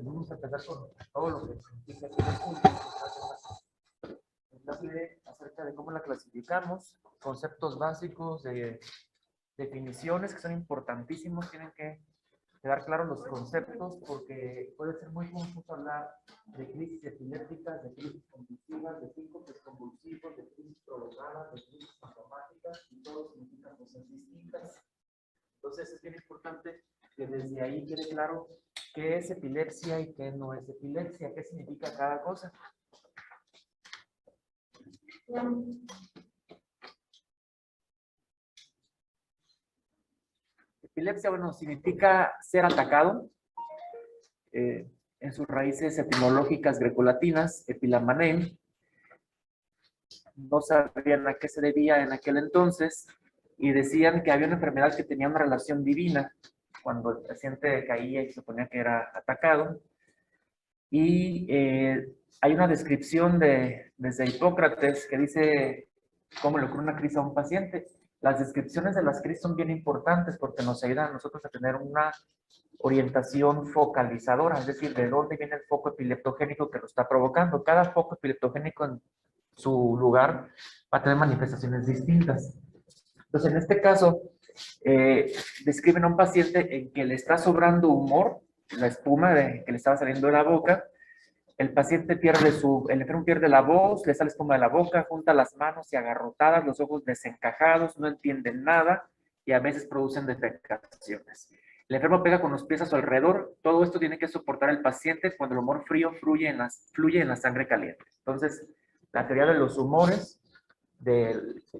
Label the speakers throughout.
Speaker 1: vamos a empezar con todo lo que significa acerca de cómo la clasificamos, conceptos básicos de definiciones que son importantísimos, tienen que quedar claros los conceptos porque puede ser muy confuso hablar de crisis epilépticas, de crisis convulsivas, de síncopes convulsivos, de crisis prolongadas, de crisis sintomáticas, y todo significa cosas distintas. Entonces es bien importante que desde ahí quede claro qué es epilepsia y qué no es epilepsia, qué significa cada cosa. Epilepsia, bueno, significa ser atacado. En sus raíces etimológicas grecolatinas, epilamanén. No sabían a qué se debía en aquel entonces y decían que había una enfermedad que tenía una relación divina cuando el paciente caía y se suponía que era atacado. Y hay una descripción desde Hipócrates que dice cómo le ocurre una crisis a un paciente. Las descripciones de las crisis son bien importantes porque nos ayudan a nosotros a tener una orientación focalizadora, es decir, de dónde viene el foco epileptogénico que lo está provocando. Cada foco epileptogénico en su lugar va a tener manifestaciones distintas. Entonces, en este caso, describen a un paciente en que le está sobrando humor, la espuma que le estaba saliendo de la boca. El paciente el enfermo pierde la voz, le sale espuma de la boca, junta las manos y agarrotadas, los ojos desencajados, no entienden nada y a veces producen defecaciones. El enfermo pega con los pies a su alrededor. Todo esto tiene que soportar el paciente cuando el humor frío fluye en la sangre caliente. Entonces, la teoría de los humores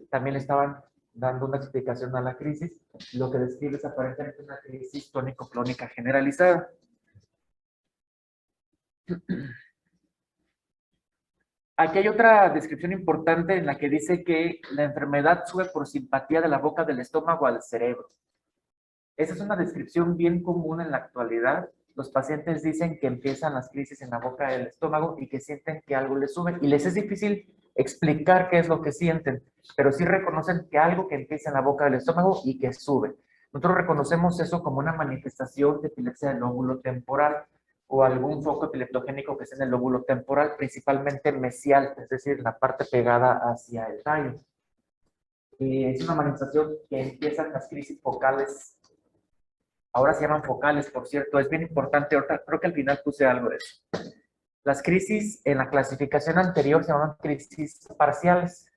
Speaker 1: también estaban dando una explicación a la crisis. Lo que describe es aparentemente una crisis tónico-clónica generalizada. Aquí hay otra descripción importante en la que dice que la enfermedad sube por simpatía de la boca del estómago al cerebro. Esa es una descripción bien común en la actualidad. Los pacientes dicen que empiezan las crisis en la boca del estómago y que sienten que algo les sube. Y les es difícil explicar qué es lo que sienten, pero sí reconocen que algo que empieza en la boca del estómago y que sube. Nosotros reconocemos eso como una manifestación de epilepsia del lóbulo temporal o algún foco epileptogénico que es en el lóbulo temporal, principalmente mesial, es decir, la parte pegada hacia el tallo. Es una manifestación que empieza en las crisis focales. Ahora se llaman focales, por cierto, es bien importante, ahorita creo que al final puse algo de eso. Las crisis en la clasificación anterior se llamaban crisis parciales.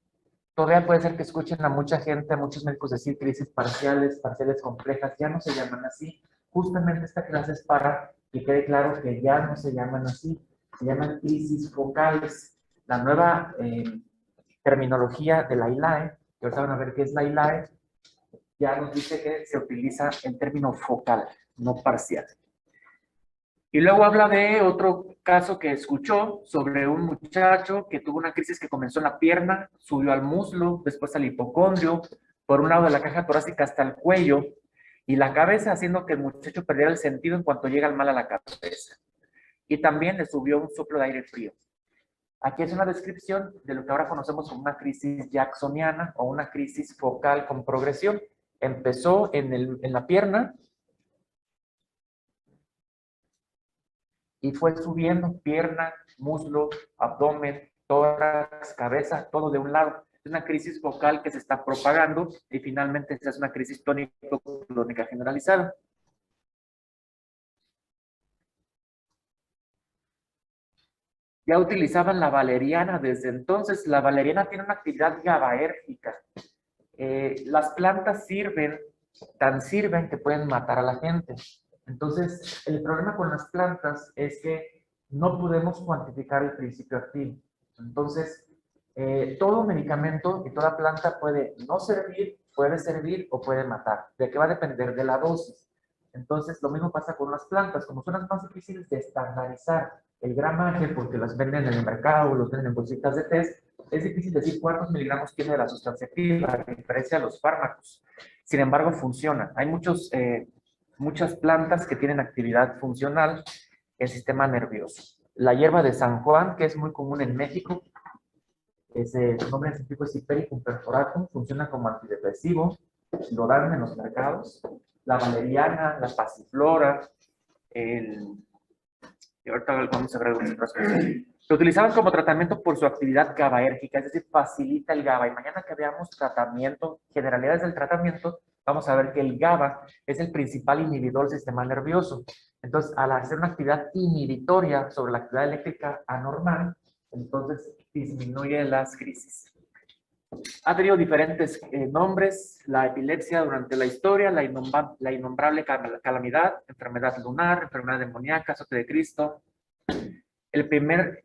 Speaker 1: Todavía puede ser que escuchen a mucha gente, a muchos médicos decir crisis parciales, parciales complejas, ya no se llaman así. Justamente esta clase es para que quede claro que ya no se llaman así, se llaman crisis focales. La nueva terminología de la ILAE, que ahorita van a ver qué es la ILAE, ya nos dice que se utiliza el término focal, no parcial. Y luego habla de otro caso que escuchó sobre un muchacho que tuvo una crisis que comenzó en la pierna, subió al muslo, después al hipocondrio, por un lado de la caja torácica hasta el cuello, y la cabeza, haciendo que el muchacho perdiera el sentido en cuanto llega el mal a la cabeza. Y también le subió un soplo de aire frío. Aquí es una descripción de lo que ahora conocemos como una crisis jacksoniana o una crisis focal con progresión. Empezó en la pierna y fue subiendo pierna, muslo, abdomen, tórax, cabeza, todo de un lado. Es una crisis focal que se está propagando y finalmente esta es una crisis tónico-clónica generalizada. Ya utilizaban la valeriana desde entonces. La valeriana tiene una actividad GABAérgica. Las plantas tan sirven que pueden matar a la gente. Entonces, el problema con las plantas es que no podemos cuantificar el principio activo. Entonces, todo medicamento y toda planta puede no servir, puede servir o puede matar. ¿De qué va a depender? De la dosis. Entonces, lo mismo pasa con las plantas. Como son las más difíciles de estandarizar el gramaje, porque las venden en el mercado, los venden en bolsitas de test, es difícil decir cuántos miligramos tiene de la sustancia activa, a diferencia de los fármacos. Sin embargo, funciona. Hay muchas plantas que tienen actividad funcional en el sistema nervioso. La hierba de San Juan, que es muy común en México, su nombre científico es Hipericum perforatum, funciona como antidepresivo, lo dan en los mercados. La valeriana, la pasiflora, Y ahorita vamos a ver algunas otras cosas. Lo utilizaban como tratamiento por su actividad GABAérgica, es decir, facilita el GABA. Y mañana que veamos tratamiento, generalidades del tratamiento, vamos a ver que el GABA es el principal inhibidor del sistema nervioso. Entonces, al hacer una actividad inhibitoria sobre la actividad eléctrica anormal, entonces disminuye las crisis. Ha tenido diferentes nombres: la epilepsia durante la historia, la innombrable calamidad, enfermedad lunar, enfermedad demoníaca, azote de Cristo. El primer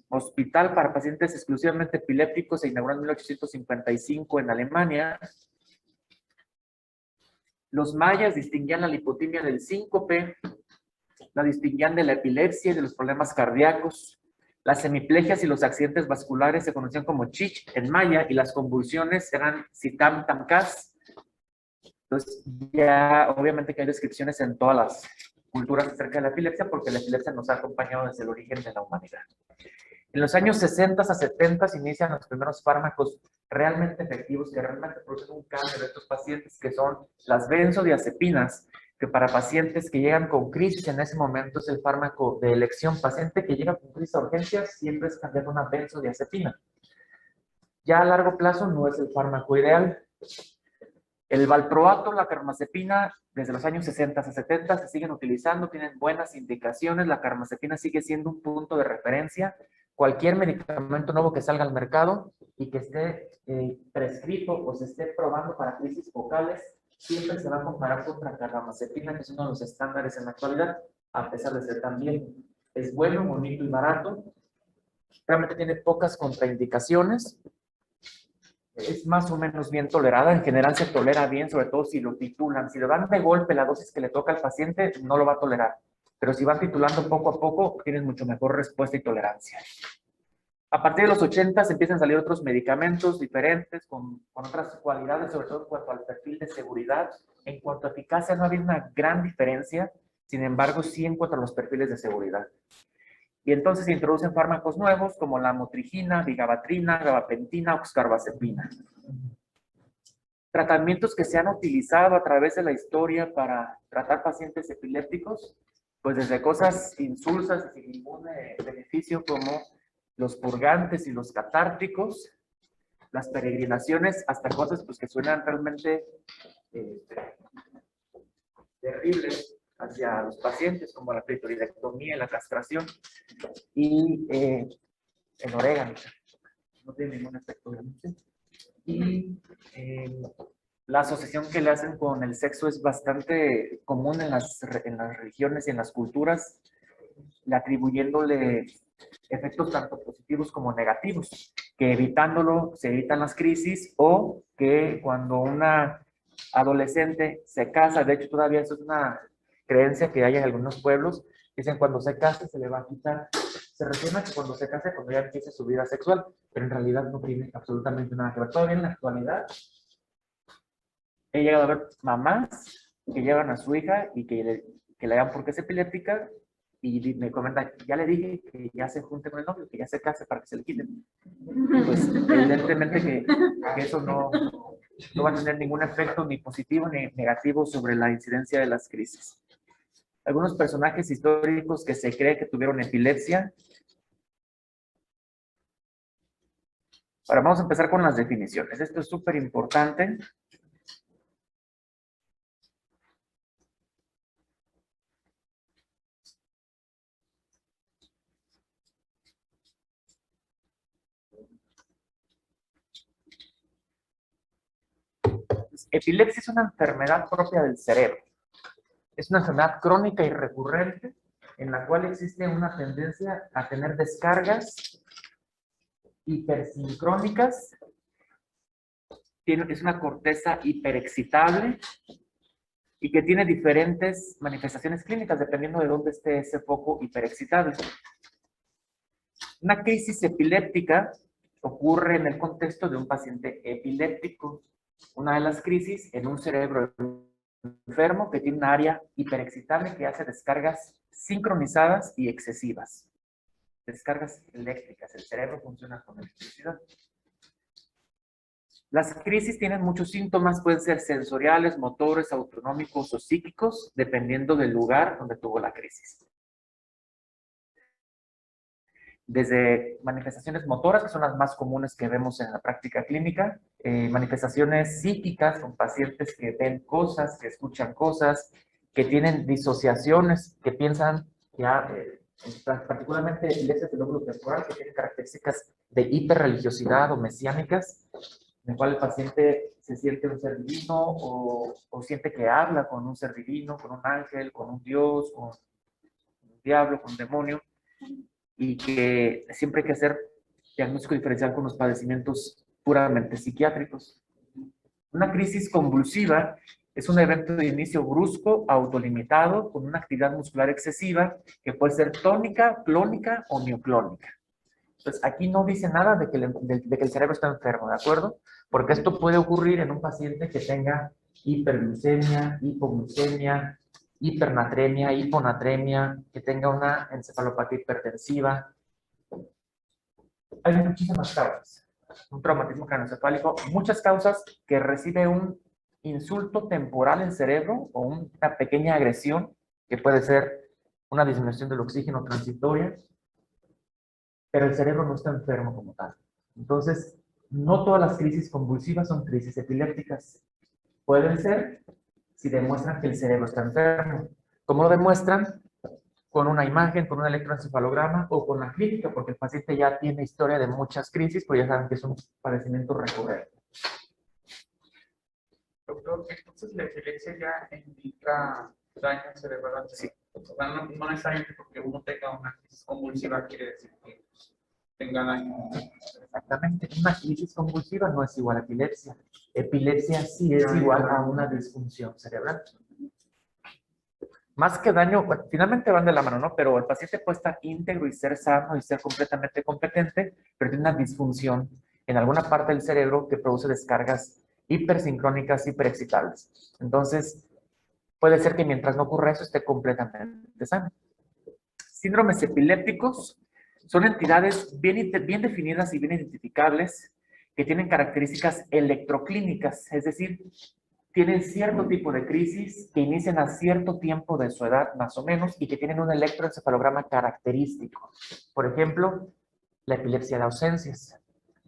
Speaker 1: hospital para pacientes exclusivamente epilépticos se inauguró en 1855 en Alemania. Los mayas distinguían la lipotimia del síncope, la distinguían de la epilepsia y de los problemas cardíacos. Las hemiplegias y los accidentes vasculares se conocían como chich en maya y las convulsiones eran sitam tamcas. Entonces, ya obviamente que hay descripciones en todas las culturas acerca de la epilepsia, porque la epilepsia nos ha acompañado desde el origen de la humanidad. En los años 60 a 70 se inician los primeros fármacos realmente efectivos que realmente producen un cambio de estos pacientes, que son las benzodiazepinas, que para pacientes que llegan con crisis en ese momento es el fármaco de elección. Paciente que llega con crisis a urgencias siempre es cambiar una benzodiazepina. Ya a largo plazo no es el fármaco ideal. El valproato, la carbamazepina, desde los años 60 a 70 se siguen utilizando, tienen buenas indicaciones. La carbamazepina sigue siendo un punto de referencia. Cualquier medicamento nuevo que salga al mercado y que esté prescrito o se esté probando para crisis focales, siempre se va a comparar contra carbamazepina, que es uno de los estándares en la actualidad, a pesar de ser también es bueno, bonito y barato. Realmente tiene pocas contraindicaciones. Es más o menos bien tolerada. En general se tolera bien, sobre todo si lo titulan. Si le dan de golpe la dosis que le toca al paciente, no lo va a tolerar. Pero si van titulando poco a poco, tienes mucho mejor respuesta y tolerancia. A partir de los 80 se empiezan a salir otros medicamentos diferentes, con otras cualidades, sobre todo en cuanto al perfil de seguridad. En cuanto a eficacia no había una gran diferencia, sin embargo sí en cuanto a los perfiles de seguridad. Y entonces se introducen fármacos nuevos como la motrigina, vigabatrina, gabapentina o carbazepina. Tratamientos que se han utilizado a través de la historia para tratar pacientes epilépticos, pues desde cosas insulsas y sin ningún beneficio como los purgantes y los catárticos, las peregrinaciones, hasta cosas pues que suenan realmente terribles hacia los pacientes, como la clitoridectomía y la castración, y el orégano, no tiene ningún efecto obviamente. Y la asociación que le hacen con el sexo es bastante común en las religiones y en las culturas, atribuyéndole efectos tanto positivos como negativos, que evitándolo se evitan las crisis, o que cuando una adolescente se casa, de hecho todavía eso es una creencia que hay en algunos pueblos, dicen cuando se case se le va a quitar. Se refiere a que cuando se case, cuando ya empiece su vida sexual, pero en realidad no tiene absolutamente nada que ver. Todavía en la actualidad he llegado a ver mamás que llevan a su hija y que le dan porque es epiléptica, y me comentan, ya le dije que ya se junte con el novio, que ya se case para que se le quiten. Pues evidentemente que eso no va a tener ningún efecto ni positivo ni negativo sobre la incidencia de las crisis. Algunos personajes históricos que se cree que tuvieron epilepsia. Ahora vamos a empezar con las definiciones. Esto es súper importante. Epilepsia es una enfermedad propia del cerebro. Es una enfermedad crónica y recurrente en la cual existe una tendencia a tener descargas hipersincrónicas. Es una corteza hiperexcitable y que tiene diferentes manifestaciones clínicas dependiendo de dónde esté ese foco hiperexcitable. Una crisis epiléptica ocurre en el contexto de un paciente epiléptico. Una de las crisis en un cerebro enfermo que tiene un área hiperexcitable que hace descargas sincronizadas y excesivas. Descargas eléctricas. El cerebro funciona con electricidad. Las crisis tienen muchos síntomas, pueden ser sensoriales, motores, autonómicos o psíquicos, dependiendo del lugar donde tuvo la crisis. desde manifestaciones motoras, que son las más comunes que vemos en la práctica clínica, manifestaciones psíquicas con pacientes que ven cosas, que escuchan cosas, que tienen disociaciones, que piensan que particularmente epilepsias del lóbulo temporal, que tienen características de hiperreligiosidad o mesiánicas, en el cual el paciente se siente un ser divino o siente que habla con un ser divino, con un ángel, con un dios, con un diablo, con un demonio, y que siempre hay que hacer diagnóstico diferencial con los padecimientos puramente psiquiátricos. Una crisis convulsiva es un evento de inicio brusco, autolimitado, con una actividad muscular excesiva, que puede ser tónica, clónica o mioclónica. Entonces, aquí no dice nada de que el cerebro está enfermo, ¿de acuerdo? Porque esto puede ocurrir en un paciente que tenga hiperglucemia, hipoglucemia, hipernatremia, hiponatremia, que tenga una encefalopatía hipertensiva. Hay muchísimas causas. Un traumatismo craneoencefálico, muchas causas que recibe un insulto temporal en el cerebro o una pequeña agresión, que puede ser una disminución del oxígeno transitoria, pero el cerebro no está enfermo como tal. Entonces, no todas las crisis convulsivas son crisis epilépticas. Pueden ser si demuestran que el cerebro está enfermo. ¿Cómo lo demuestran? Con una imagen, con un electroencefalograma o con la clínica, porque el paciente ya tiene historia de muchas crisis, pues ya saben que es un padecimiento recurrente.
Speaker 2: Doctor, entonces la epilepsia ya indica daño cerebral.
Speaker 1: Sí.
Speaker 2: O sea, no necesariamente porque uno tenga una crisis convulsiva quiere decir que tenga daño.
Speaker 1: Exactamente. Una crisis convulsiva no es igual a epilepsia. Epilepsia sí es igual a una disfunción cerebral. Más que daño, bueno, finalmente van de la mano, ¿no? Pero el paciente puede estar íntegro y ser sano y ser completamente competente, pero tiene una disfunción en alguna parte del cerebro que produce descargas hipersincrónicas, hiperexcitables. Entonces, puede ser que mientras no ocurra eso esté completamente sano. Síndromes epilépticos son entidades bien definidas y bien identificables que tienen características electroclínicas, es decir, tienen cierto tipo de crisis que inician a cierto tiempo de su edad, más o menos, y que tienen un electroencefalograma característico. Por ejemplo, la epilepsia de ausencias.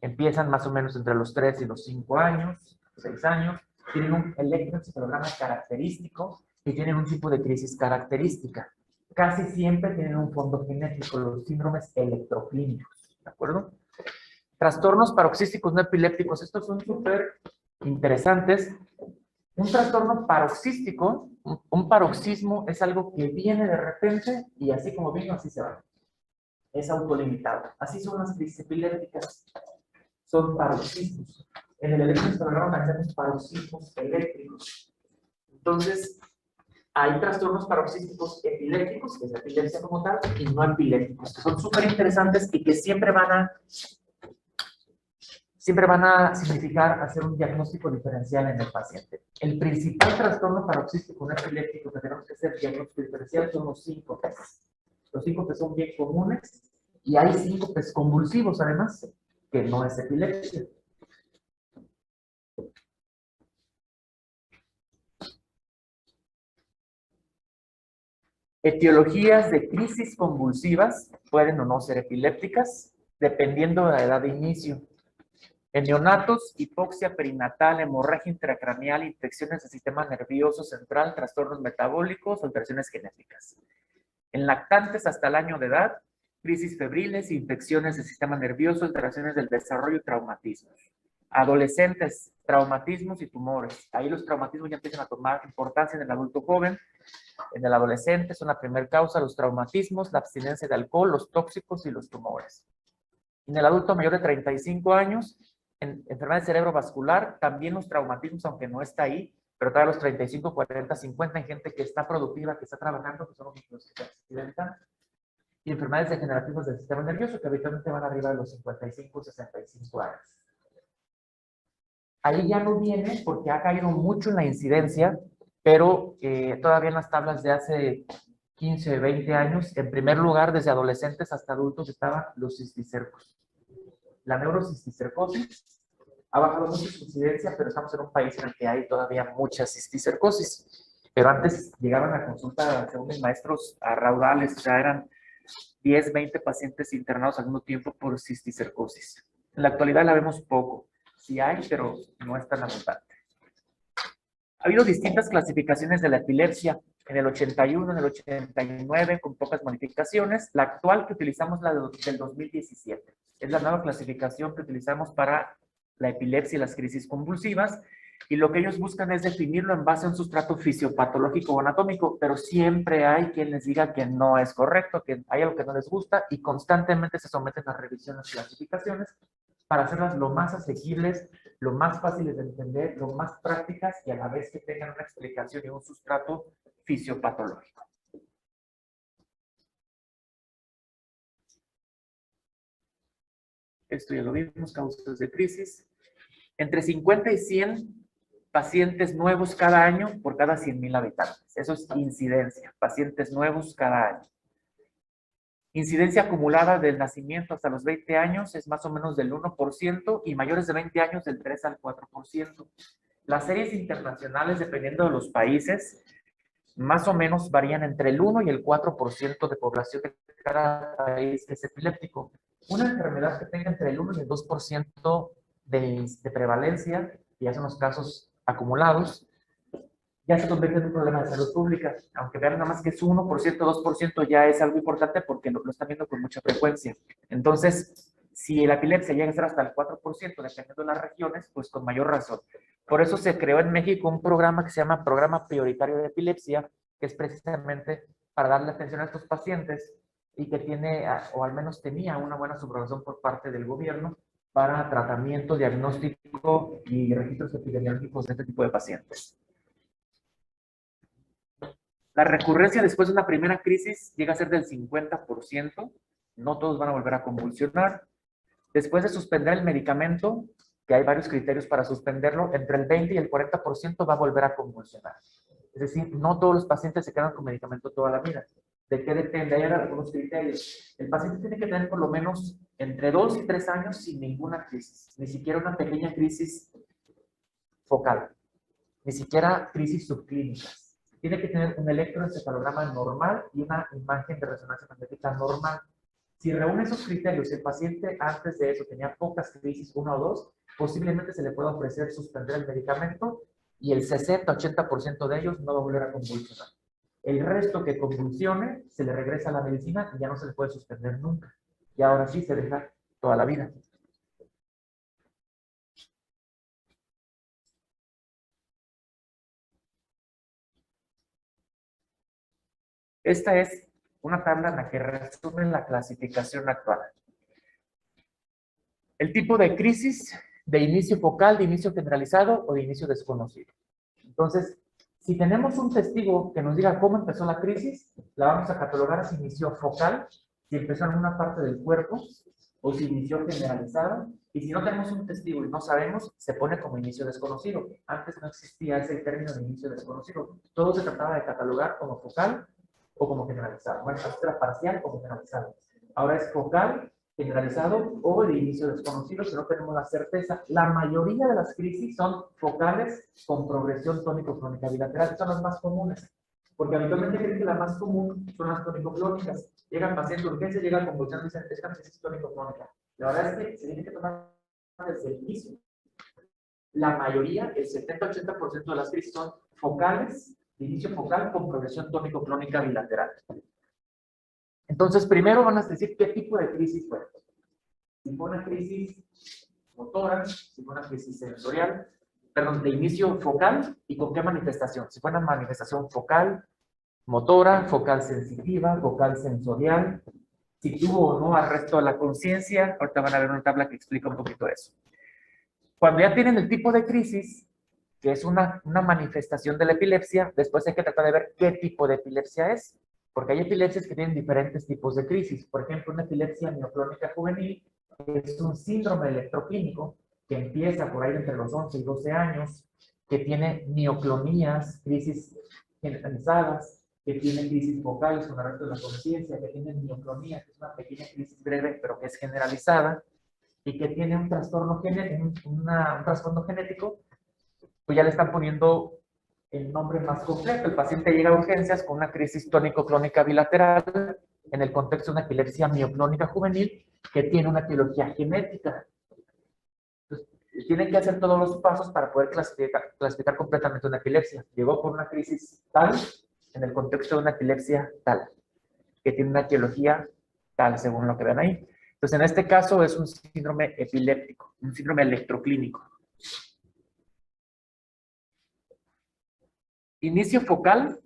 Speaker 1: Empiezan más o menos entre los 3 y los 5 años, 6 años, tienen un electroencefalograma característico y tienen un tipo de crisis característica. Casi siempre tienen un fondo genético, los síndromes electroclínicos, ¿de acuerdo? Trastornos paroxísticos no epilépticos, estos son súper interesantes. Un trastorno paroxístico, un paroxismo es algo que viene de repente y así como vino, así se va. Es autolimitado. Así son las crisis epilépticas. Son paroxismos. En el electroencefalograma tenemos paroxismos eléctricos. Entonces, hay trastornos paroxísticos epilépticos, que es la epilepsia como tal, y no epilépticos, que son súper interesantes y que siempre van a significar hacer un diagnóstico diferencial en el paciente. El principal trastorno paroxístico no epiléptico que tenemos que hacer diagnóstico diferencial son los síncopes. Los síncopes son bien comunes y hay síncopes convulsivos además, que no es epilepsia. Etiologías de crisis convulsivas pueden o no ser epilépticas, dependiendo de la edad de inicio. En neonatos, hipoxia perinatal, hemorragia intracraneal, infecciones del sistema nervioso central, trastornos metabólicos, alteraciones genéticas. En lactantes hasta el año de edad, crisis febriles, infecciones del sistema nervioso, alteraciones del desarrollo y traumatismos. Adolescentes, traumatismos y tumores. Ahí los traumatismos ya empiezan a tomar importancia en el adulto joven. En el adolescente son la primera causa, los traumatismos, la abstinencia de alcohol, los tóxicos y los tumores. En el adulto mayor de 35 años, en enfermedad del cerebro vascular, también los traumatismos, aunque no está ahí, pero todavía los 35, 40, 50 en gente que está productiva, que está trabajando, que son los que se accidentan. Y enfermedades degenerativas del sistema nervioso, que habitualmente van arriba de los 55, 65 años. Ahí ya no viene porque ha caído mucho en la incidencia, pero todavía en las tablas de hace 15, 20 años, en primer lugar, desde adolescentes hasta adultos, estaban los cisticercos. La neurocisticercosis ha bajado mucho su incidencia, pero estamos en un país en el que hay todavía mucha cisticercosis. Pero antes llegaban a consulta, según mis maestros, a raudales, o sea, eran 10, 20 pacientes internados al mismo tiempo por cisticercosis. En la actualidad la vemos poco. Sí hay, pero no es tan abundante. Ha habido distintas clasificaciones de la epilepsia. En el 81, en el 89, con pocas modificaciones. La actual que utilizamos, la del 2017. Es la nueva clasificación que utilizamos para la epilepsia y las crisis convulsivas. Y lo que ellos buscan es definirlo en base a un sustrato fisiopatológico o anatómico, pero siempre hay quien les diga que no es correcto, que hay algo que no les gusta, y constantemente se someten a revisiones y clasificaciones para hacerlas lo más asequibles, lo más fáciles de entender, lo más prácticas y a la vez que tengan una explicación y un sustrato fisiopatológico. Esto ya lo vimos, causas de crisis. Entre 50 y 100 pacientes nuevos cada año por cada 100,000 habitantes. Eso es incidencia, pacientes nuevos cada año. Incidencia acumulada del nacimiento hasta los 20 años es más o menos del 1% y mayores de 20 años del 3 al 4%. Las series internacionales, dependiendo de los países, más o menos varían entre el 1 y el 4% de población de cada país que es epiléptico. Una enfermedad que tenga entre el 1 y el 2% de prevalencia, y ya son los casos acumulados, ya se convierte en un problema de salud pública. Aunque vean nada más que es 1%, 2%, ya es algo importante porque lo están viendo con mucha frecuencia. Entonces, si la epilepsia llega a ser hasta el 4%, dependiendo de las regiones, pues con mayor razón. Por eso se creó en México un programa que se llama Programa Prioritario de Epilepsia, que es precisamente para darle atención a estos pacientes y que tiene, o al menos tenía, una buena subrogación por parte del gobierno para tratamiento, diagnóstico y registros epidemiológicos de este tipo de pacientes. La recurrencia después de una primera crisis llega a ser del 50%, no todos van a volver a convulsionar. Después de suspender el medicamento, que hay varios criterios para suspenderlo, entre el 20 y el 40% va a volver a convulsionar. Es decir, no todos los pacientes se quedan con medicamento toda la vida. ¿De qué depende? Hay algunos criterios. El paciente tiene que tener por lo menos entre 2 y 3 años sin ninguna crisis, ni siquiera una pequeña crisis focal, ni siquiera crisis subclínicas. Tiene que tener un electroencefalograma normal y una imagen de resonancia magnética normal. Si reúne esos criterios, el paciente antes de eso tenía pocas crisis, 1 o 2, posiblemente se le pueda ofrecer suspender el medicamento y el 60-80% de ellos no va a volver a convulsionar. El resto que convulsione se le regresa a la medicina y ya no se le puede suspender nunca. Y ahora sí se deja toda la vida. Esta es una tabla en la que resumen la clasificación actual. El tipo de crisis, de inicio focal, de inicio generalizado o de inicio desconocido. Entonces, si tenemos un testigo que nos diga cómo empezó la crisis, la vamos a catalogar si inició focal, si empezó en una parte del cuerpo, o si inició generalizada. Y si no tenemos un testigo y no sabemos, se pone como inicio desconocido. Antes no existía ese término de inicio desconocido. Todo se trataba de catalogar como focal o como generalizado. Bueno, antes era parcial o generalizado. Ahora es focal, generalizado o de inicio desconocido, que no tenemos la certeza. La mayoría de las crisis son focales con progresión tónico-clónica bilateral. Son las más comunes, porque habitualmente creen que la más común son las tónico-clónicas. Llega el paciente de urgencia, llega a convulsión y dicen, esta crisis tónico-clónica. La verdad es que se tiene que tomar desde el inicio. La mayoría, el 70-80% de las crisis son focales, de inicio focal con progresión tónico-clónica bilateral. Entonces, primero van a decir qué tipo de crisis fue. Si fue una crisis motora, si fue una crisis sensorial, perdón, de inicio focal y con qué manifestación. Si fue una manifestación focal, motora, focal sensitiva, focal sensorial, si tuvo o no arresto de la conciencia. Ahorita van a ver una tabla que explica un poquito eso. Cuando ya tienen el tipo de crisis, que es una manifestación de la epilepsia, después hay que tratar de ver qué tipo de epilepsia es. Porque hay epilepsias que tienen diferentes tipos de crisis. Por ejemplo, una epilepsia mioclónica juvenil es un síndrome electroclínico que empieza por ahí entre los 11 y 12 años, que tiene mioclonías, crisis generalizadas, que tiene crisis focales con arresto de la conciencia, que tiene mioclonía, que es una pequeña crisis breve, pero que es generalizada, y que tiene un trastorno genético, pues ya le están poniendo el nombre más completo. El paciente llega a urgencias con una crisis tónico-clónica bilateral en el contexto de una epilepsia mioclónica juvenil que tiene una etiología genética. Entonces, tienen que hacer todos los pasos para poder clasificar completamente una epilepsia. Llegó por una crisis tal, en el contexto de una epilepsia tal, que tiene una etiología tal, según lo que ven ahí. Entonces, en este caso es un síndrome epiléptico, un síndrome electroclínico. Inicio focal,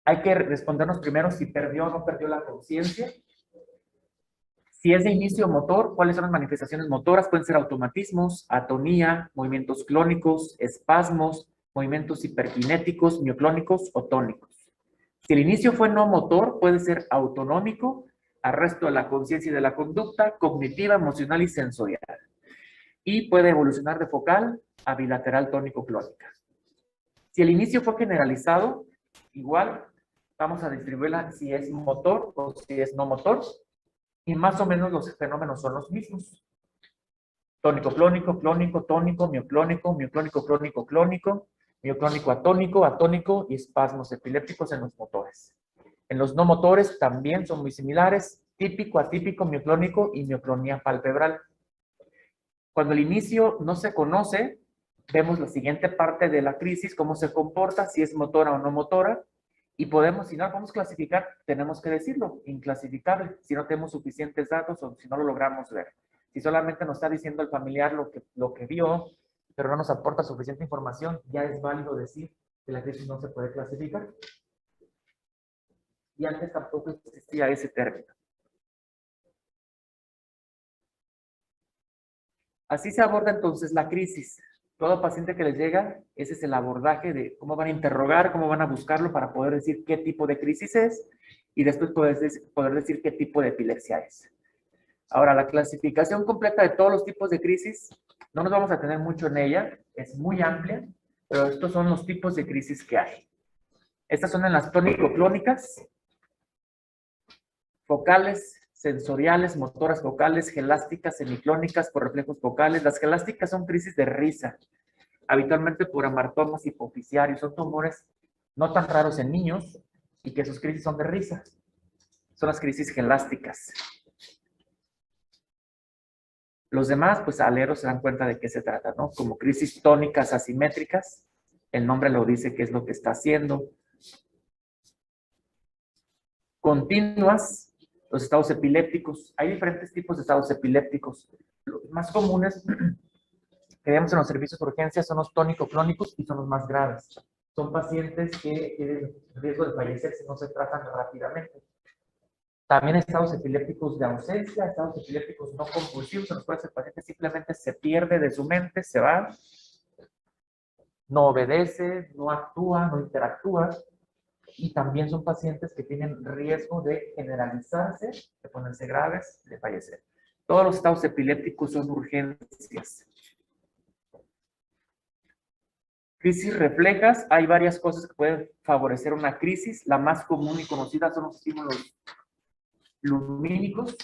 Speaker 1: hay que respondernos primero si perdió o no perdió la conciencia. Si es de inicio motor, ¿cuáles son las manifestaciones motoras? Pueden ser automatismos, atonía, movimientos clónicos, espasmos, movimientos hiperkinéticos, mioclónicos o tónicos. Si el inicio fue no motor, puede ser autonómico, arresto de la conciencia y de la conducta, cognitiva, emocional y sensorial. Y puede evolucionar de focal a bilateral tónico-clónica. Si el inicio fue generalizado, igual vamos a distribuirla si es motor o si es no motor. Y más o menos los fenómenos son los mismos. Tónico-clónico, clónico, tónico, mioclónico, mioclónico, clónico, clónico, mioclónico atónico, atónico y espasmos epilépticos en los motores. En los no motores también son muy similares, típico, atípico, mioclónico y mioclonía palpebral. Cuando el inicio no se conoce, vemos la siguiente parte de la crisis, cómo se comporta, si es motora o no motora, y podemos, si no lo podemos clasificar, tenemos que decirlo, inclasificable, si no tenemos suficientes datos o si no lo logramos ver. Si solamente nos está diciendo el familiar lo que vio, pero no nos aporta suficiente información, ya es válido decir que la crisis no se puede clasificar. Y antes tampoco existía ese término. Así se aborda entonces la crisis. Todo paciente que les llega, ese es el abordaje de cómo van a interrogar, cómo van a buscarlo para poder decir qué tipo de crisis es y después poder decir qué tipo de epilepsia es. Ahora, la clasificación completa de todos los tipos de crisis, no nos vamos a tener mucho en ella, es muy amplia, pero estos son los tipos de crisis que hay. Estas son en las tónico-clónicas, focales, sensoriales, motoras focales, gelásticas, semiclónicas por reflejos focales. Las gelásticas son crisis de risa, habitualmente por amartomas hipoficiarios. Son tumores no tan raros en niños y que sus crisis son de risa. Son las crisis gelásticas. Los demás, pues aleros se dan cuenta de qué se trata, ¿no? Como crisis tónicas asimétricas, el nombre lo dice qué es lo que está haciendo. Continuas, los estados epilépticos. Hay diferentes tipos de estados epilépticos. Los más comunes que vemos en los servicios de urgencia son los tónico-clónicos y son los más graves. Son pacientes que tienen riesgo de fallecer si no se tratan rápidamente. También estados epilépticos de ausencia, estados epilépticos no convulsivos, en los cuales el paciente simplemente se pierde de su mente, se va, no obedece, no actúa, no interactúa. Y también son pacientes que tienen riesgo de generalizarse, de ponerse graves, de fallecer. Todos los estados epilépticos son urgencias. Crisis reflejas, hay varias cosas que pueden favorecer una crisis. La más común y conocida son los estímulos lumínicos.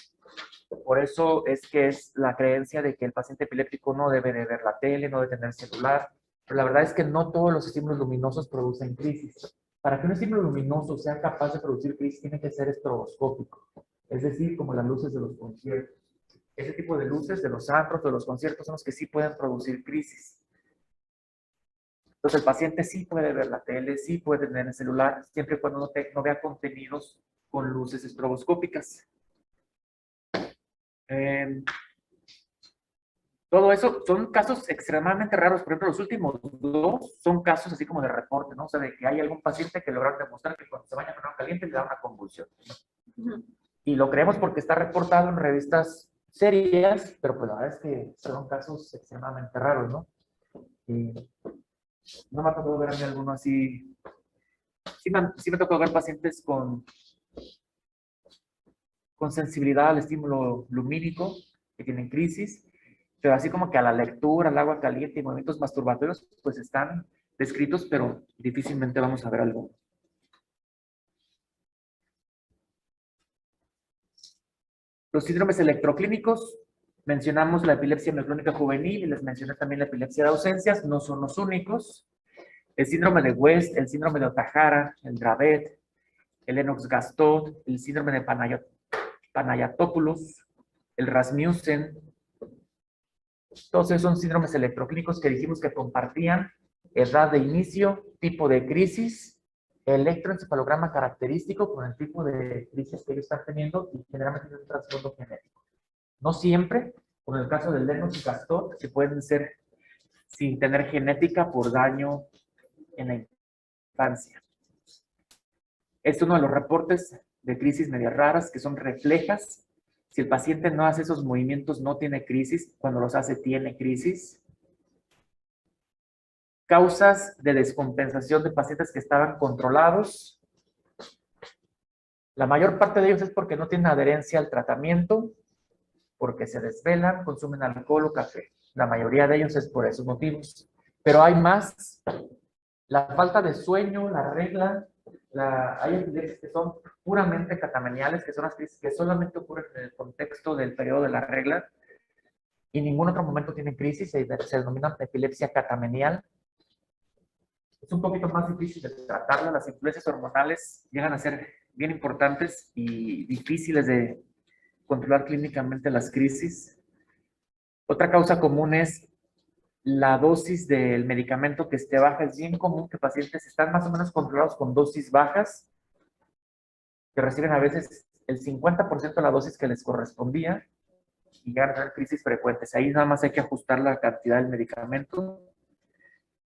Speaker 1: Por eso es que es la creencia de que el paciente epiléptico no debe de ver la tele, no debe tener celular. Pero la verdad es que no todos los estímulos luminosos producen crisis. Para que un estímulo luminoso sea capaz de producir crisis, tiene que ser estroboscópico. Es decir, como las luces de los conciertos. Ese tipo de luces de los antros, de los conciertos, son los que sí pueden producir crisis. Entonces el paciente sí puede ver la tele, sí puede tener el celular, siempre y cuando no vea contenidos con luces estroboscópicas. Todo eso son casos extremadamente raros. Por ejemplo, los últimos dos son casos así como de reporte, ¿no? O sea, de que hay algún paciente que lograron demostrar que cuando se baña con agua caliente le da una convulsión, ¿no? Y lo creemos porque está reportado en revistas serias, pero pues la verdad es que son casos extremadamente raros, ¿no? Y no me ha tocado ver a mí alguno así. Sí me tocó ver pacientes con sensibilidad al estímulo lumínico, que tienen crisis, pero así como que a la lectura, al agua caliente y movimientos masturbatorios, pues están descritos, pero difícilmente vamos a ver algo. Los síndromes electroclínicos, mencionamos la epilepsia mioclónica juvenil y les mencioné también la epilepsia de ausencias, no son los únicos. El síndrome de West, el síndrome de Ohtahara, el Dravet, el Lennox-Gastaut, el síndrome de Panayotopoulos, el Rasmussen. Todos esos son síndromes electroclínicos que dijimos que compartían edad de inicio, tipo de crisis, electroencefalograma característico con el tipo de crisis que ellos están teniendo y generalmente un trasfondo genético. No siempre, como en el caso del Lennox-Gastaut, que pueden ser sin tener genética por daño en la infancia. Es uno de los reportes de crisis medias raras que son reflejas. Si el paciente no hace esos movimientos, no tiene crisis. Cuando los hace, tiene crisis. Causas de descompensación de pacientes que estaban controlados. La mayor parte de ellos es porque no tienen adherencia al tratamiento, porque se desvelan, consumen alcohol o café. La mayoría de ellos es por esos motivos. Pero hay más. La falta de sueño, la regla, hay epilepsias que son puramente catameniales, que son las crisis que solamente ocurren en el contexto del periodo de la regla y en ningún otro momento tienen crisis, se denomina epilepsia catamenial. Es un poquito más difícil de tratarla, las influencias hormonales llegan a ser bien importantes y difíciles de controlar clínicamente las crisis. Otra causa común es la dosis del medicamento que esté baja. Es bien común que pacientes están más o menos controlados con dosis bajas, que reciben a veces el 50% de la dosis que les correspondía y llegan a tener crisis frecuentes. Ahí nada más hay que ajustar la cantidad del medicamento.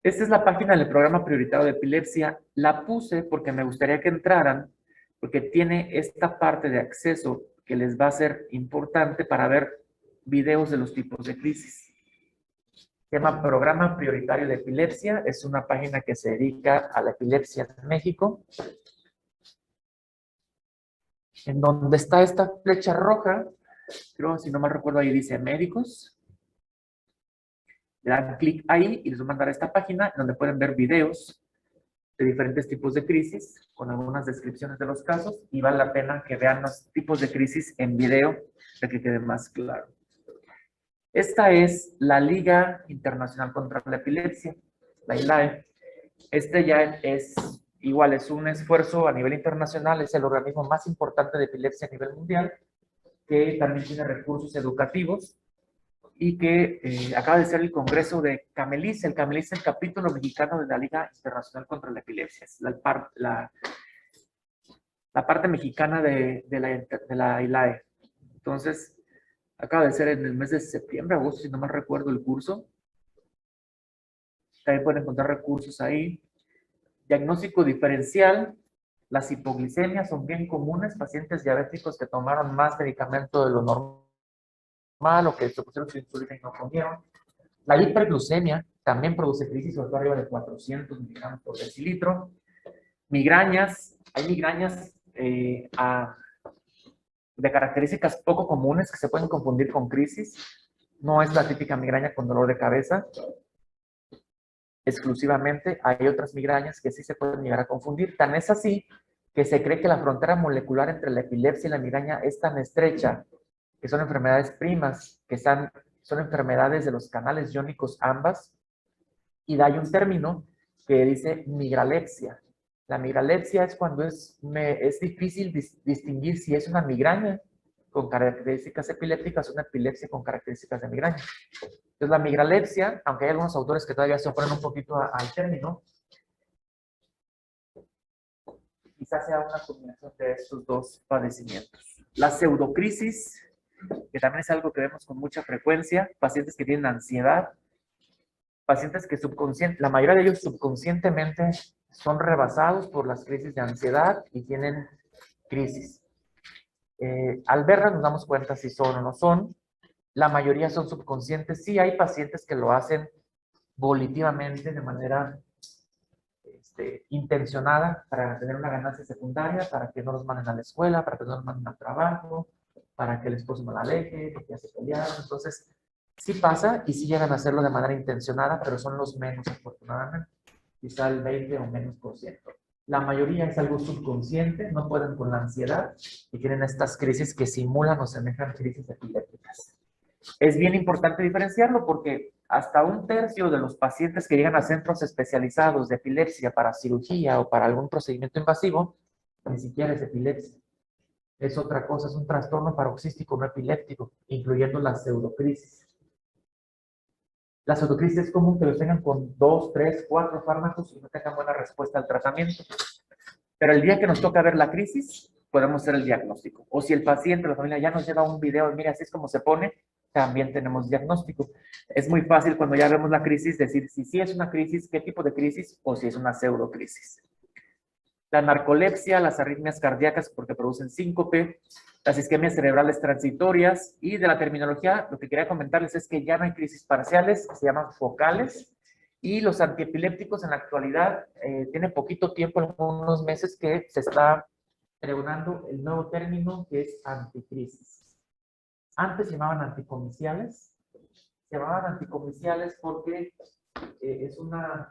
Speaker 1: Esta es la página del programa prioritario de epilepsia. La puse porque me gustaría que entraran, porque tiene esta parte de acceso que les va a ser importante para ver videos de los tipos de crisis. Se llama Programa Prioritario de Epilepsia. Es una página que se dedica a la epilepsia en México. En donde está esta flecha roja, creo, si no mal recuerdo, ahí dice médicos. Le dan clic ahí y les voy a mandar a esta página donde pueden ver videos de diferentes tipos de crisis con algunas descripciones de los casos y vale la pena que vean los tipos de crisis en video para que quede más claro. Esta es la Liga Internacional contra la Epilepsia, la ILAE. Este ya es igual, es un esfuerzo a nivel internacional, es el organismo más importante de epilepsia a nivel mundial, que también tiene recursos educativos y que acaba de ser el congreso de CAMELIS. El CAMELIS es el capítulo mexicano de la Liga Internacional contra la Epilepsia. Es la parte mexicana de la ILAE. Entonces, acaba de ser en el mes de septiembre, agosto, si no mal recuerdo el curso. También pueden encontrar recursos ahí. Diagnóstico diferencial. Las hipoglicemias son bien comunes. Pacientes diabéticos que tomaron más medicamento de lo normal o que se pusieron su insulina y no comieron. La hiperglucemia también produce crisis, sobre todo arriba de 400 miligramos por decilitro. Migrañas. Hay migrañas de características poco comunes que se pueden confundir con crisis. No es la típica migraña con dolor de cabeza. Exclusivamente hay otras migrañas que sí se pueden llegar a confundir. Tan es así que se cree que la frontera molecular entre la epilepsia y la migraña es tan estrecha que son enfermedades primas, que son enfermedades de los canales iónicos ambas, y hay un término que dice migralepsia. La migralepsia es cuando es difícil distinguir si es una migraña con características epilépticas o una epilepsia con características de migraña. Entonces, la migralepsia, aunque hay algunos autores que todavía se oponen un poquito al término, quizás sea una combinación de estos dos padecimientos. La pseudocrisis, que también es algo que vemos con mucha frecuencia, pacientes que tienen ansiedad, pacientes que la mayoría de ellos subconscientemente son rebasados por las crisis de ansiedad y tienen crisis. Al verlas nos damos cuenta si son o no son. La mayoría son subconscientes. Sí hay pacientes que lo hacen volitivamente, de manera intencionada, para tener una ganancia secundaria, para que no los manden a la escuela, para que no los manden al trabajo, para que el esposo no la aleje, porque ya se pelearon. Entonces, sí pasa y sí llegan a hacerlo de manera intencionada, pero son los menos, afortunadamente. Quizá el 20 o menos %. La mayoría es algo subconsciente, no pueden con la ansiedad y tienen estas crisis que simulan o semejan crisis epilépticas. Es bien importante diferenciarlo porque hasta 1/3 de los pacientes que llegan a centros especializados de epilepsia para cirugía o para algún procedimiento invasivo ni siquiera es epilepsia. Es otra cosa, es un trastorno paroxístico no epiléptico, incluyendo la pseudocrisis. La pseudocrisis es común que los tengan con 2, 3, 4 fármacos y no tengan buena respuesta al tratamiento. Pero el día que nos toca ver la crisis, podemos hacer el diagnóstico. O si el paciente, la familia ya nos lleva un video, mira, así es como se pone, también tenemos diagnóstico. Es muy fácil cuando ya vemos la crisis decir si sí es una crisis, qué tipo de crisis o si es una pseudocrisis. La narcolepsia, las arritmias cardíacas porque producen síncope, las isquemias cerebrales transitorias y de la terminología, lo que quería comentarles es que ya no hay crisis parciales, se llaman focales, y los antiepilépticos en la actualidad tiene poquito tiempo, algunos meses que se está pregonando el nuevo término que es anticrisis. Antes se llamaban anticomiciales, porque es una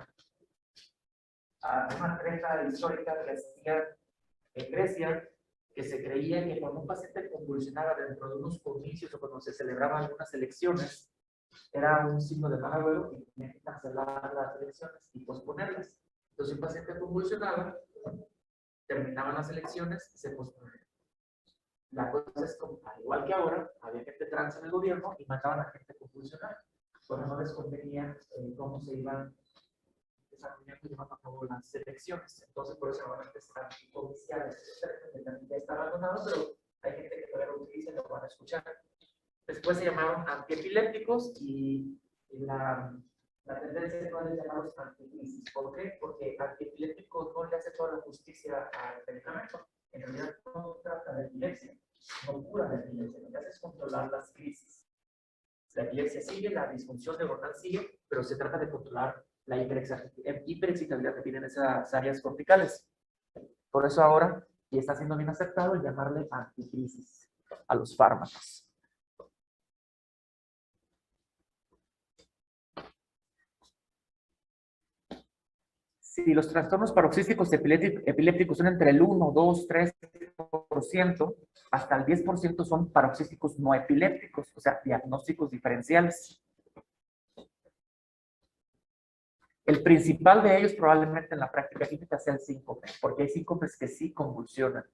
Speaker 1: treta histórica que hacía en Grecia, que se creía que cuando un paciente convulsionaba dentro de unos comicios o cuando se celebraban algunas elecciones, era un signo de mal agüero y tenía que cancelar las elecciones y posponerlas. Entonces, un paciente convulsionaba, terminaban las elecciones y se posponían. La cosa es como, al igual que ahora, había gente trans en el gobierno y mataban a gente convulsionada. Porque no les convenía cómo se iban desarrollando y llevando a cabo las elecciones. Entonces, por eso ahora están oficiales. Ya está abandonado, pero hay gente que todavía lo utiliza y lo van a escuchar. Después se llamaron antiepilépticos y la tendencia actual es llamarlos anticrisis. ¿Por qué? Porque antiepiléptico no le hace toda la justicia al medicamento. En realidad no trata de epilepsia, no cura la epilepsia, lo que hace es controlar las crisis. La epilepsia sigue, la disfunción neuronal sigue, pero se trata de controlar la hiperexcitabilidad que tienen esas áreas corticales. Por eso ahora, y está siendo bien aceptado, llamarle anticrisis a los fármacos. Si los trastornos paroxísticos epilépticos son entre el 1, 2, 3%, hasta el 10% son paroxísticos no epilépticos, o sea, diagnósticos diferenciales. El principal de ellos probablemente en la práctica clínica sea el síncope, porque hay síncopes que sí convulsionan.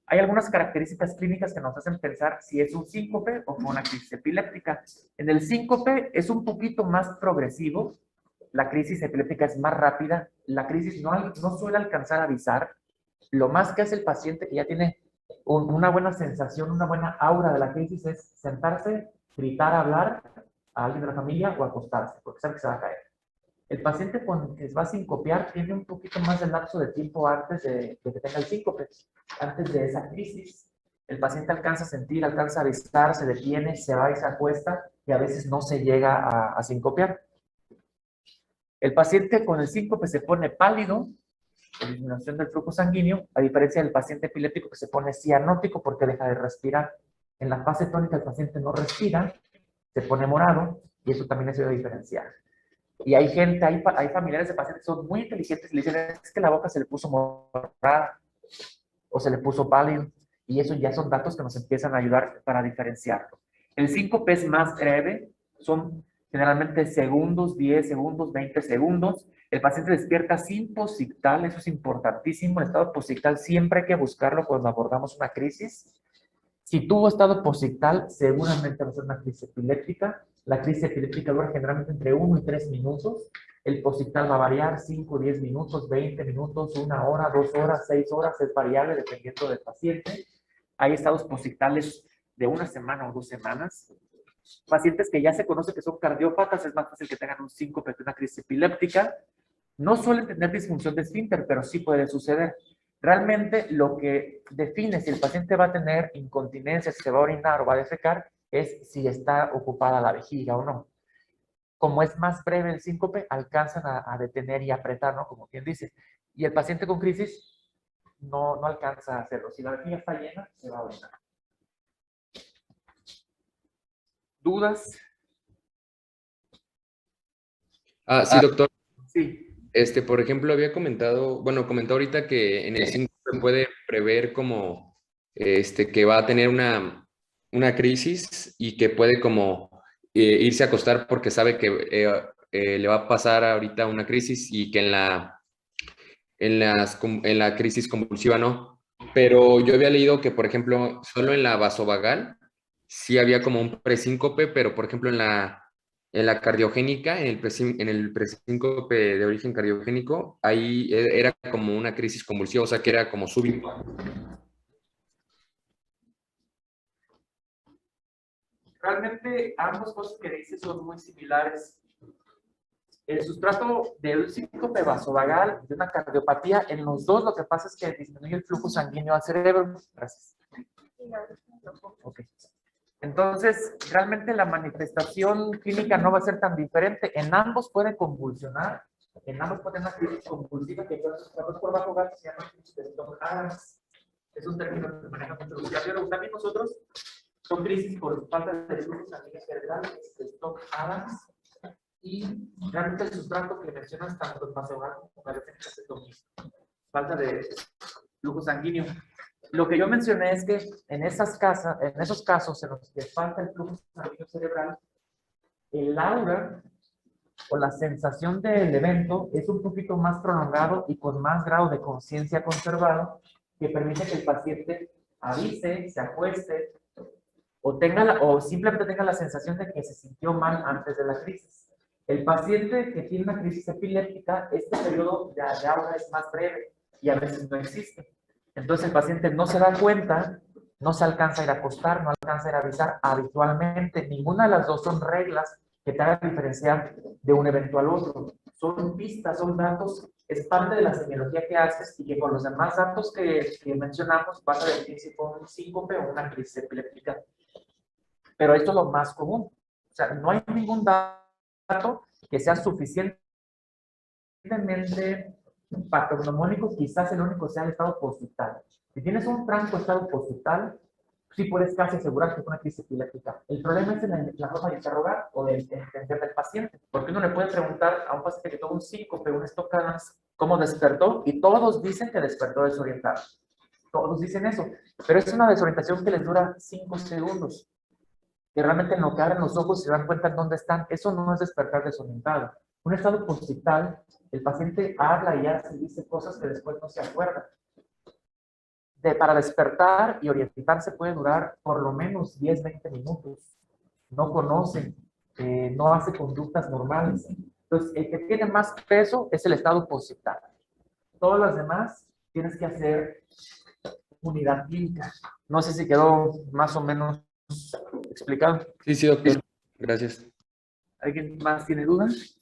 Speaker 1: Hay algunas características clínicas que nos hacen pensar si es un síncope o una crisis epiléptica. En el síncope es un poquito más progresivo, la crisis epiléptica es más rápida, la crisis no suele alcanzar a avisar, lo más que hace el paciente que ya tiene una buena sensación, una buena aura de la crisis es sentarse, gritar, hablar a alguien de la familia o acostarse, porque sabe que se va a caer. El paciente cuando va a sincopiar tiene un poquito más de lapso de tiempo antes de que tenga el síncope, antes de esa crisis. El paciente alcanza a sentir, alcanza a avisar, se detiene, se va y se acuesta y a veces no se llega a sincopiar. El paciente con el síncope se pone pálido, disminución del flujo sanguíneo, a diferencia del paciente epiléptico que se pone cianótico porque deja de respirar. En la fase tónica el paciente no respira, se pone morado y eso también se debe diferenciar. Y hay gente, hay familiares de pacientes que son muy inteligentes y le dicen, es que la boca se le puso morada o se le puso pálido. Y eso ya son datos que nos empiezan a ayudar para diferenciarlo. El síncope es más breve, son generalmente segundos, 10 segundos, 20 segundos. El paciente despierta sin posictal, eso es importantísimo. El estado posictal siempre hay que buscarlo cuando abordamos una crisis. Si tuvo estado posictal, seguramente va a ser una crisis epiléptica. La crisis epiléptica dura generalmente entre 1 y 3 minutos. El posictal va a variar 5, 10 minutos, 20 minutos, 1 hora, 2 horas, 6 horas. Es variable dependiendo del paciente. Hay estados posictales de 1 semana o 2 semanas. Pacientes que ya se conoce que son cardiópatas, es más fácil que tengan un síncope que una crisis epiléptica. No suelen tener disfunción de esfínter, pero sí puede suceder. Realmente lo que define si el paciente va a tener incontinencia, si se va a orinar o va a defecar, es si está ocupada la vejiga o no. Como es más breve el síncope, alcanzan a detener y apretar, ¿no? Como quien dice. Y el paciente con crisis no alcanza a hacerlo. Si la vejiga está llena, se va a orinar. ¿Dudas?
Speaker 3: Sí, doctor.
Speaker 1: Sí.
Speaker 3: Por ejemplo, había comentado, comentó ahorita que en el 5 se puede prever como, que va a tener una crisis y que puede como irse a acostar porque sabe que le va a pasar ahorita una crisis y que en la crisis convulsiva no. pero yo había leído que, por ejemplo, solo en la vasovagal sí había como un presíncope, pero por ejemplo en la cardiogénica, en el presíncope de origen cardiogénico, ahí era como una crisis convulsiva, o sea que era como súbito.
Speaker 1: Realmente ambas cosas que dices son muy similares. El sustrato del síncope vasovagal de una cardiopatía, en los dos lo que pasa es que disminuye el flujo sanguíneo al cerebro. Gracias. Ok. Entonces, realmente la manifestación clínica no va a ser tan diferente. En ambos puede convulsionar, en ambos puede tener una crisis convulsiva que por bajo gas se llama crisis de Stokes-Adams. Es un término que maneja mucho los cardiólogos. También nosotros son crisis por falta de flujo sanguíneo cerebral, de Stokes-Adams. Y realmente el sustrato que mencionas tanto en vasovagal como cardiogénica es lo mismo. Falta de flujo sanguíneo. Lo que yo mencioné es que en esos casos en los que falta el flujo sanguíneo cerebral, el aura o la sensación del evento es un poquito más prolongado y con más grado de conciencia conservado, que permite que el paciente avise, se acueste o simplemente tenga la sensación de que se sintió mal antes de la crisis. El paciente que tiene una crisis epiléptica, este periodo de aura es más breve y a veces no existe. Entonces el paciente no se da cuenta, no se alcanza a ir a acostar, no alcanza a ir a avisar habitualmente. Ninguna de las dos son reglas que te hagan diferenciar de un evento al otro. Son pistas, son datos, es parte de la semiología que haces y que con los demás datos que mencionamos vas a decir si fue un síncope o una crisis epiléptica. Pero esto es lo más común. O sea, no hay ningún dato que sea suficientemente patognomónico, quizás el único sea el estado postdigital. Si tienes un franco estado postdigital, sí puedes casi asegurar que es una crisis epiléptica. El problema es en la forma de interrogar o de entender del paciente, porque uno le puede preguntar a un paciente que tuvo un síncope, un Stokes-Adams, cómo despertó, y todos dicen que despertó desorientado. Todos dicen eso, pero es una desorientación que les dura 5 segundos, que realmente en lo que abren los ojos se dan cuenta en dónde están. Eso no es despertar desorientado. Un estado postdigital, el paciente habla y hace y dice cosas que después no se acuerda. Para despertar y orientarse puede durar por lo menos 10-20 minutos. No conoce, no hace conductas normales. Entonces, el que tiene más peso es el estado postdigital. Todas las demás tienes que hacer unidad clínica. No sé si quedó más o menos explicado.
Speaker 3: Sí, sí, doctor. Gracias.
Speaker 1: ¿Alguien más tiene dudas?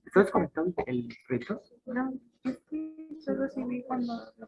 Speaker 1: ¿Estás conectado el proyector?
Speaker 4: No, es que solo sí vi cuando lo